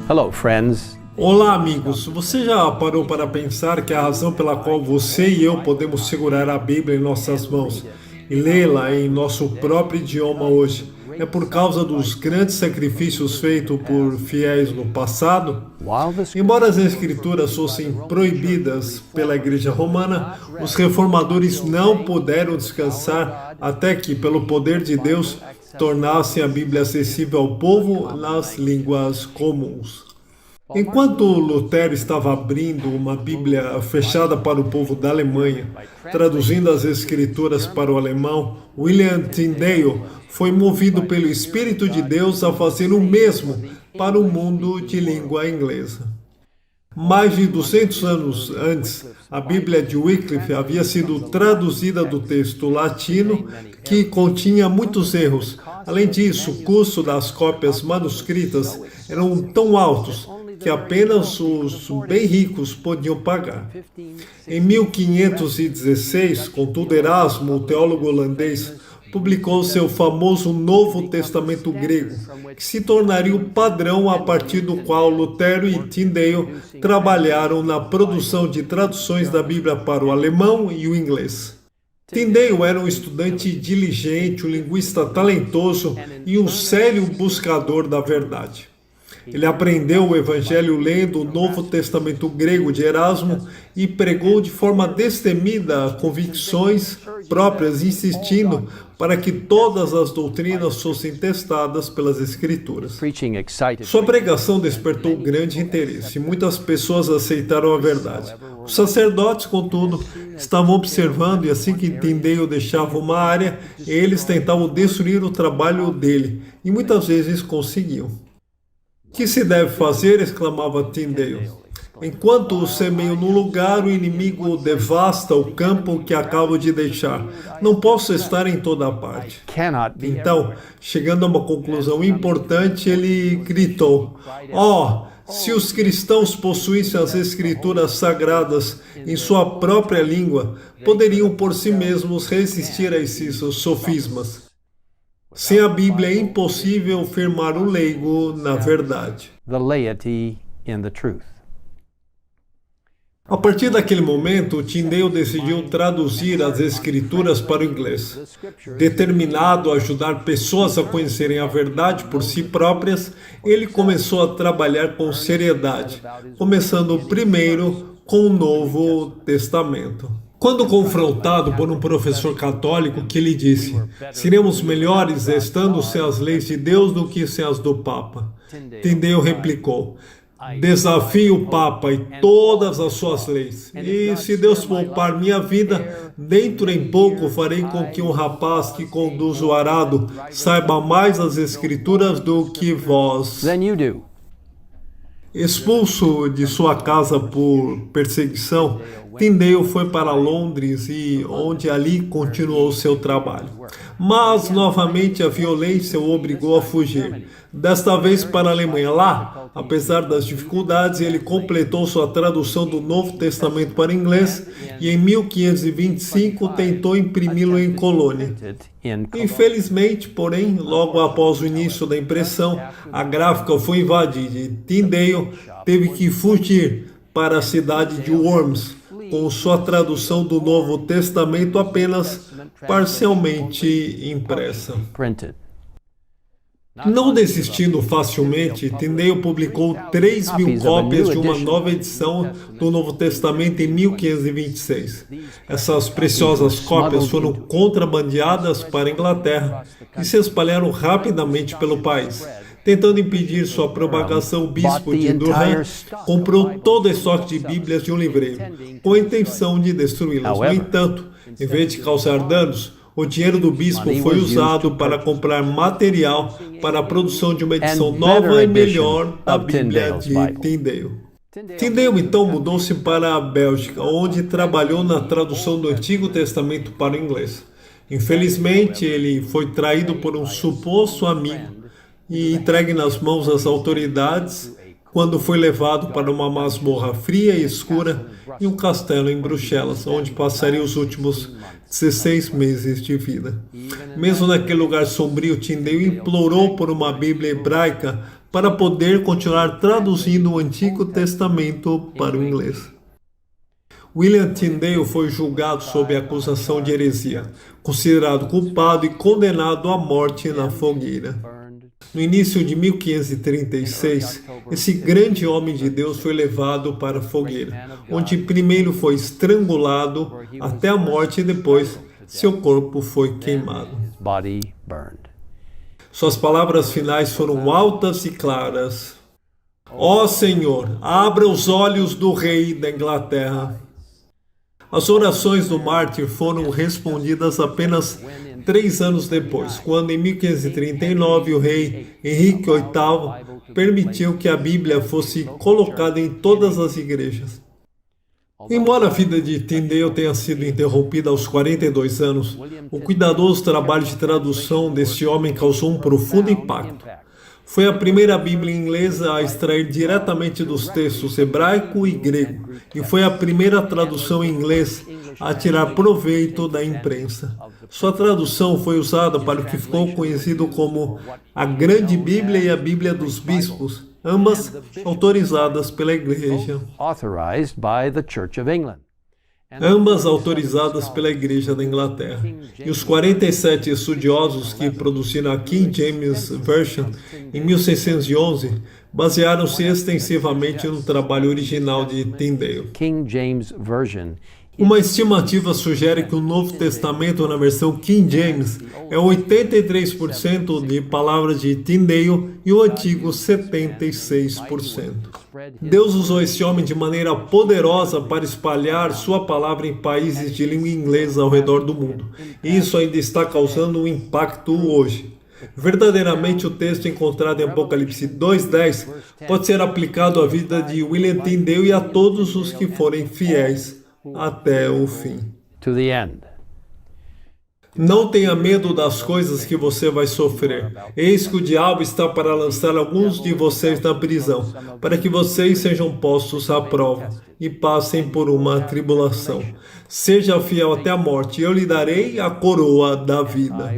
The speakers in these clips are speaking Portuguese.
Hello, friends. Olá, amigos. Você já parou para pensar que a razão pela qual você e eu podemos segurar a Bíblia em nossas mãos e lê-la em nosso próprio idioma hoje é por causa dos grandes sacrifícios feitos por fiéis no passado? Embora as Escrituras fossem proibidas pela Igreja Romana, os reformadores não puderam descansar até que, pelo poder de Deus, tornassem a Bíblia acessível ao povo nas línguas comuns. Enquanto Lutero estava abrindo uma Bíblia fechada para o povo da Alemanha, traduzindo as Escrituras para o alemão, William Tyndale foi movido pelo Espírito de Deus a fazer o mesmo para o mundo de língua inglesa. Mais de 200 anos antes, a Bíblia de Wycliffe havia sido traduzida do texto latino, que continha muitos erros. Além disso, o custo das cópias manuscritas eram tão altos que apenas os bem ricos podiam pagar. Em 1516, contudo, Erasmo, o teólogo holandês, publicou seu famoso Novo Testamento grego, que se tornaria o padrão a partir do qual Lutero e Tyndale trabalharam na produção de traduções da Bíblia para o alemão e o inglês. Tyndale era um estudante diligente, um linguista talentoso e um sério buscador da verdade. Ele aprendeu o Evangelho lendo o Novo Testamento grego de Erasmo e pregou de forma destemida convicções próprias, insistindo para que todas as doutrinas fossem testadas pelas Escrituras. Sua pregação despertou grande interesse e muitas pessoas aceitaram a verdade. Os sacerdotes, contudo, estavam observando e assim que Tyndale deixava uma área, eles tentavam destruir o trabalho dele e muitas vezes conseguiam. O que se deve fazer? Exclamava Tyndale. Enquanto o semeio no lugar, o inimigo devasta o campo que acabo de deixar. Não posso estar em toda parte. Então, chegando a uma conclusão importante, ele gritou: se os cristãos possuíssem as escrituras sagradas em sua própria língua, poderiam por si mesmos resistir a esses sofismas. Sem a Bíblia é impossível firmar o leigo na verdade. A partir daquele momento, Tyndale decidiu traduzir as Escrituras para o inglês. Determinado a ajudar pessoas a conhecerem a verdade por si próprias, ele começou a trabalhar com seriedade, começando primeiro com o Novo Testamento. Quando confrontado por um professor católico que lhe disse: seremos melhores estando sem as leis de Deus do que sem as do Papa, Tyndale replicou: desafio o Papa e todas as suas leis, e se Deus poupar minha vida, dentro em pouco farei com que um rapaz que conduz o arado saiba mais as Escrituras do que vós. Expulso de sua casa por perseguição, Tyndale foi para Londres e onde ali continuou seu trabalho. Mas novamente a violência o obrigou a fugir, desta vez para a Alemanha. Lá, apesar das dificuldades, ele completou sua tradução do Novo Testamento para o inglês e em 1525 tentou imprimi-lo em Colônia. Infelizmente, porém, logo após o início da impressão, a gráfica foi invadida e Tyndale teve que fugir para a cidade de Worms, com sua tradução do Novo Testamento apenas parcialmente impressa. Não desistindo facilmente, Tyndale publicou 3.000 cópias de uma nova edição do Novo Testamento em 1526. Essas preciosas cópias foram contrabandeadas para a Inglaterra e se espalharam rapidamente pelo país. Tentando impedir sua propagação, o bispo de Durham comprou todo o estoque de Bíblias de um livreiro, com a intenção de destruí-las. No entanto, em vez de causar danos, o dinheiro do bispo foi usado para comprar material para a produção de uma edição nova e melhor da Bíblia de Tyndale. Tyndale então mudou-se para a Bélgica, onde trabalhou na tradução do Antigo Testamento para o inglês. Infelizmente, ele foi traído por um suposto amigo e entregue nas mãos das autoridades quando foi levado para uma masmorra fria e escura em um castelo em Bruxelas, onde passaria os últimos 16 meses de vida. Mesmo naquele lugar sombrio, Tyndale implorou por uma Bíblia hebraica para poder continuar traduzindo o Antigo Testamento para o inglês. William Tyndale foi julgado sob acusação de heresia, considerado culpado e condenado à morte na fogueira. No início de 1536, esse grande homem de Deus foi levado para a fogueira, onde primeiro foi estrangulado até a morte e depois seu corpo foi queimado. Suas palavras finais foram altas e claras. Ó Senhor, abra os olhos do rei da Inglaterra. As orações do mártir foram respondidas apenas 3 anos depois, quando em 1539 o rei Henrique VIII permitiu que a Bíblia fosse colocada em todas as igrejas. Embora a vida de Tyndale tenha sido interrompida aos 42 anos, o cuidadoso trabalho de tradução deste homem causou um profundo impacto. Foi a primeira Bíblia inglesa a extrair diretamente dos textos hebraico e grego, e foi a primeira tradução em inglês a tirar proveito da imprensa. Sua tradução foi usada para o que ficou conhecido como a Grande Bíblia e a Bíblia dos Bispos, ambas autorizadas pela Igreja. Ambas autorizadas pela Igreja da Inglaterra. E os 47 estudiosos que produziram a King James Version em 1611 basearam-se extensivamente no trabalho original de Tyndale. Uma estimativa sugere que o Novo Testamento na versão King James é 83% de palavras de Tyndale e o Antigo 76%. Deus usou esse homem de maneira poderosa para espalhar sua palavra em países de língua inglesa ao redor do mundo. E isso ainda está causando um impacto hoje. Verdadeiramente, o texto encontrado em Apocalipse 2:10 pode ser aplicado à vida de William Tyndale e a todos os que forem fiéis até o fim. Não tenha medo das coisas que você vai sofrer. Eis que o diabo está para lançar alguns de vocês na prisão, para que vocês sejam postos à prova e passem por uma tribulação. Seja fiel até a morte, e eu lhe darei a coroa da vida.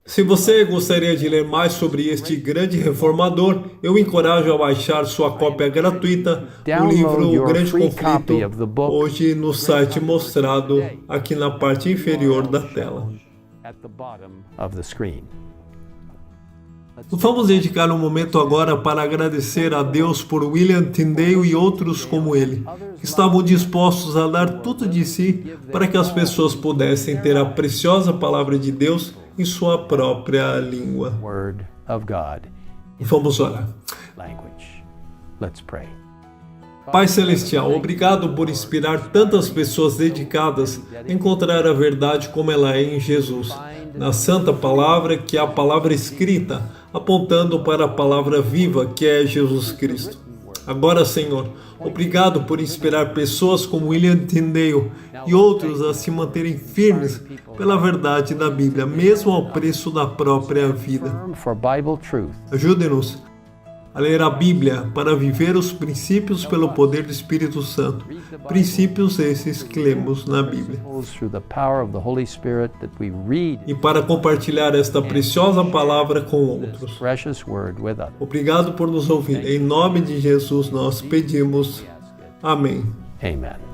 Se você gostaria de ler mais sobre este grande reformador, eu encorajo a baixar sua cópia gratuita do livro O Grande Conflito, hoje no site mostrado aqui na parte inferior da tela. Vamos dedicar um momento agora para agradecer a Deus por William Tyndale e outros como ele, que estavam dispostos a dar tudo de si para que as pessoas pudessem ter a preciosa palavra de Deus em sua própria língua. Vamos orar. Pai Celestial, obrigado por inspirar tantas pessoas dedicadas a encontrar a verdade como ela é em Jesus, na Santa Palavra, que é a palavra escrita, apontando para a palavra viva, que é Jesus Cristo. Agora, Senhor, obrigado por inspirar pessoas como William Tyndale e outros a se manterem firmes pela verdade da Bíblia, mesmo ao preço da própria vida. Ajude-nos a ler a Bíblia para viver os princípios pelo poder do Espírito Santo, princípios esses que lemos na Bíblia. E para compartilhar esta preciosa palavra com outros. Obrigado por nos ouvir. Em nome de Jesus nós pedimos. Amém. Amen.